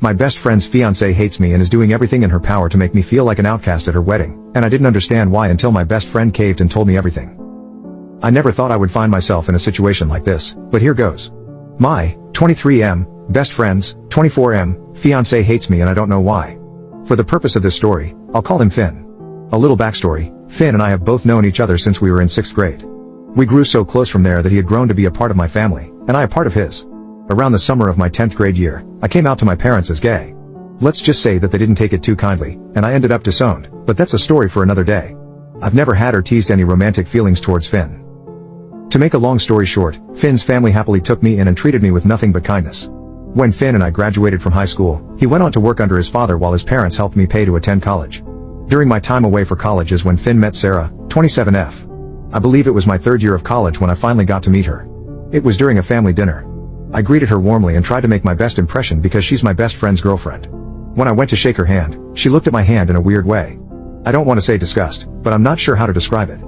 My best friend's fiance hates me and is doing everything in her power to make me feel like an outcast at her wedding, and I didn't understand why until my best friend caved and told me everything. I never thought I would find myself in a situation like this, but here goes. My 23M best friend's 24M fiance hates me and I don't know why. For the purpose of this story, I'll call him Finn. A little backstory, Finn and I have both known each other since we were in 6th grade. We grew so close from there that he had grown to be a part of my family, and I a part of his. Around the summer of my 10th grade year, I came out to my parents as gay. Let's just say that they didn't take it too kindly, and I ended up disowned, but that's a story for another day. I've never had or teased any romantic feelings towards Finn. To make a long story short, Finn's family happily took me in and treated me with nothing but kindness. When Finn and I graduated from high school, he went on to work under his father while his parents helped me pay to attend college. During my time away for college is when Finn met Sarah, 27F. I believe it was my 3rd year of college when I finally got to meet her. It was during a family dinner. I greeted her warmly and tried to make my best impression because she's my best friend's girlfriend. When I went to shake her hand, she looked at my hand in a weird way. I don't want to say disgust, but I'm not sure how to describe it.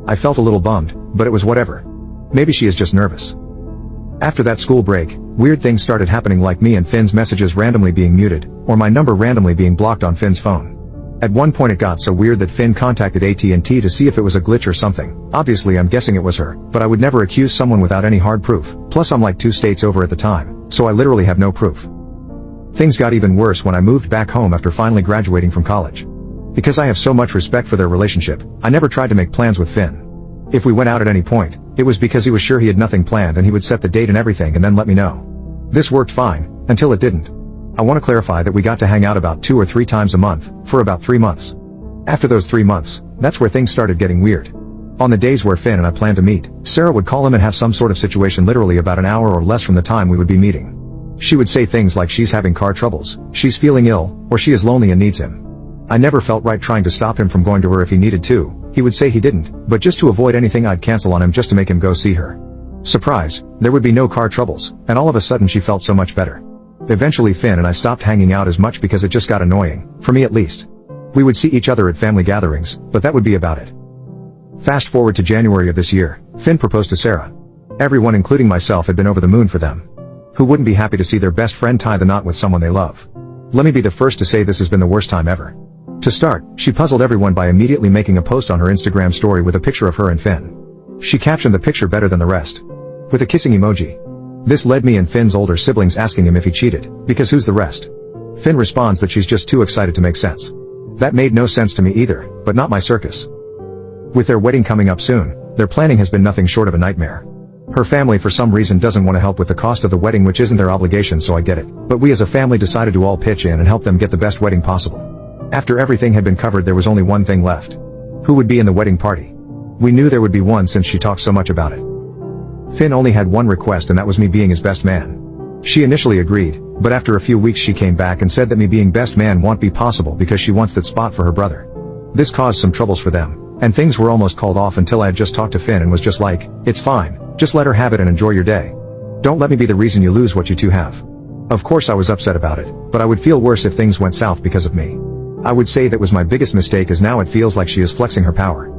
I felt a little bummed, but it was whatever. Maybe she is just nervous. After that school break, weird things started happening, like me and Finn's messages randomly being muted, or my number randomly being blocked on Finn's phone. At one point it got so weird that Finn contacted AT&T to see if it was a glitch or something. Obviously I'm guessing it was her, but I would never accuse someone without any hard proof. Plus I'm like 2 states over at the time, so I literally have no proof. Things got even worse when I moved back home after finally graduating from college. Because I have so much respect for their relationship, I never tried to make plans with Finn. If we went out at any point, it was because he was sure he had nothing planned and he would set the date and everything and then let me know. This worked fine, until it didn't. I want to clarify that we got to hang out about 2 or 3 times a month, for about 3 months. After those 3 months, that's where things started getting weird. On the days where Finn and I planned to meet, Sarah would call him and have some sort of situation literally about an hour or less from the time we would be meeting. She would say things like she's having car troubles, she's feeling ill, or she is lonely and needs him. I never felt right trying to stop him from going to her if he needed to. He would say he didn't, but just to avoid anything I'd cancel on him just to make him go see her. Surprise, there would be no car troubles, and all of a sudden she felt so much better. Eventually Finn and I stopped hanging out as much because it just got annoying, for me at least. We would see each other at family gatherings, but that would be about it. Fast forward to January of this year, Finn proposed to Sarah. Everyone including myself had been over the moon for them. Who wouldn't be happy to see their best friend tie the knot with someone they love? Let me be the first to say this has been the worst time ever. To start, she puzzled everyone by immediately making a post on her Instagram story with a picture of her and Finn. She captioned the picture better than the rest. With a kissing emoji. This led me and Finn's older siblings asking him if he cheated, because who's the rest? Finn responds that she's just too excited to make sense. That made no sense to me either, but not my circus. With their wedding coming up soon, their planning has been nothing short of a nightmare. Her family for some reason doesn't want to help with the cost of the wedding, which isn't their obligation, so I get it. But we as a family decided to all pitch in and help them get the best wedding possible. After everything had been covered, there was only one thing left. Who would be in the wedding party? We knew there would be one since she talked so much about it. Finn only had one request, and that was me being his best man. She initially agreed, but after a few weeks she came back and said that me being best man won't be possible because she wants that spot for her brother. This caused some troubles for them, and things were almost called off until I had just talked to Finn and was just like, it's fine, just let her have it and enjoy your day. Don't let me be the reason you lose what you two have. Of course I was upset about it, but I would feel worse if things went south because of me. I would say that was my biggest mistake, as now it feels like she is flexing her power.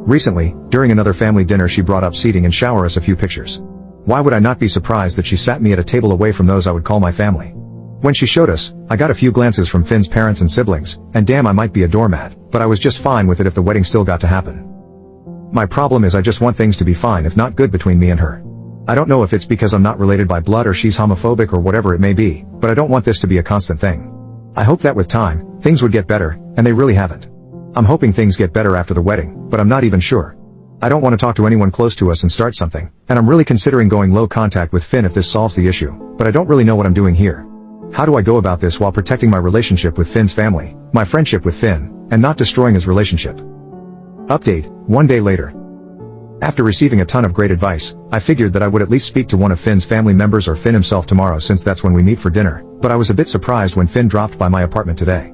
Recently, during another family dinner, she brought up seating and shower us a few pictures. Why would I not be surprised that she sat me at a table away from those I would call my family? When she showed us, I got a few glances from Finn's parents and siblings, and damn, I might be a doormat, but I was just fine with it if the wedding still got to happen. My problem is I just want things to be fine, if not good, between me and her. I don't know if it's because I'm not related by blood or she's homophobic or whatever it may be, but I don't want this to be a constant thing. I hope that with time, things would get better, and they really haven't. I'm hoping things get better after the wedding, but I'm not even sure. I don't want to talk to anyone close to us and start something, and I'm really considering going low contact with Finn if this solves the issue, but I don't really know what I'm doing here. How do I go about this while protecting my relationship with Finn's family, my friendship with Finn, and not destroying his relationship? Update, 1 day later. After receiving a ton of great advice, I figured that I would at least speak to one of Finn's family members or Finn himself tomorrow, since that's when we meet for dinner, but I was a bit surprised when Finn dropped by my apartment today.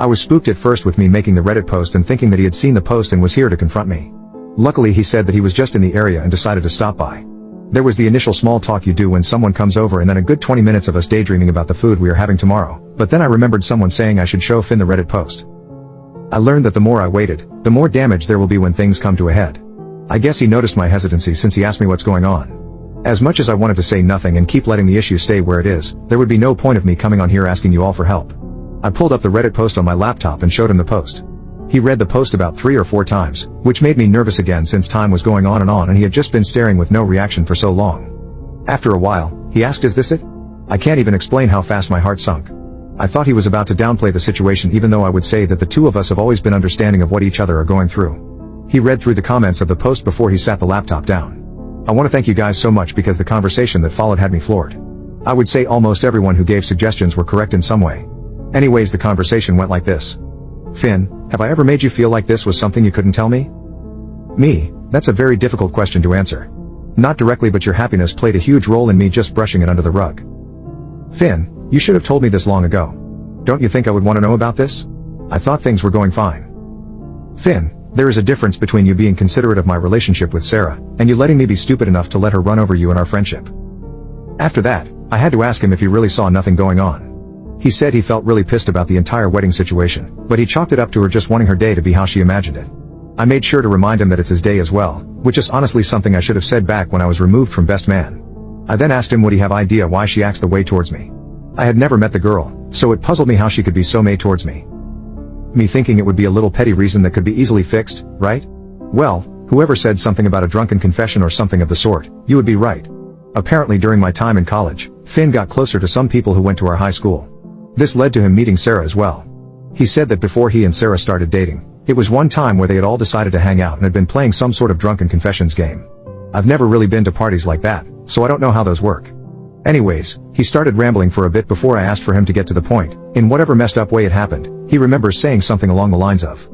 I was spooked at first with me making the Reddit post and thinking that he had seen the post and was here to confront me. Luckily he said that he was just in the area and decided to stop by. There was the initial small talk you do when someone comes over, and then a good 20 minutes of us daydreaming about the food we are having tomorrow, but then I remembered someone saying I should show Finn the Reddit post. I learned that the more I waited, the more damage there will be when things come to a head. I guess he noticed my hesitancy since he asked me what's going on. As much as I wanted to say nothing and keep letting the issue stay where it is, there would be no point of me coming on here asking you all for help. I pulled up the Reddit post on my laptop and showed him the post. He read the post about 3 or 4 times, which made me nervous again since time was going on and he had just been staring with no reaction for so long. After a while, he asked, "Is this it?" I can't even explain how fast my heart sunk. I thought he was about to downplay the situation, even though I would say that the two of us have always been understanding of what each other are going through. He read through the comments of the post before he sat the laptop down. "I want to thank you guys so much because the conversation that followed had me floored. I would say almost everyone who gave suggestions were correct in some way. Anyways, the conversation went like this. Finn, have I ever made you feel like this was something you couldn't tell me?" Me? That's a very difficult question to answer. Not directly, but your happiness played a huge role in me just brushing it under the rug. Finn, you should have told me this long ago. Don't you think I would want to know about this? I thought things were going fine. Finn, there is a difference between you being considerate of my relationship with Sarah, and you letting me be stupid enough to let her run over you and our friendship. After that, I had to ask him if he really saw nothing going on. He said he felt really pissed about the entire wedding situation, but he chalked it up to her just wanting her day to be how she imagined it. I made sure to remind him that it's his day as well, which is honestly something I should have said back when I was removed from best man. I then asked him would he have idea why she acts the way towards me. I had never met the girl, so it puzzled me how she could be so made towards me. Me thinking it would be a little petty reason that could be easily fixed, right? Well, whoever said something about a drunken confession or something of the sort, you would be right. Apparently during my time in college, Finn got closer to some people who went to our high school. This led to him meeting Sarah as well. He said that before he and Sarah started dating, it was one time where they had all decided to hang out and had been playing some sort of drunken confessions game. I've never really been to parties like that, so I don't know how those work. Anyways, he started rambling for a bit before I asked for him to get to the point. In whatever messed up way it happened, he remembers saying something along the lines of,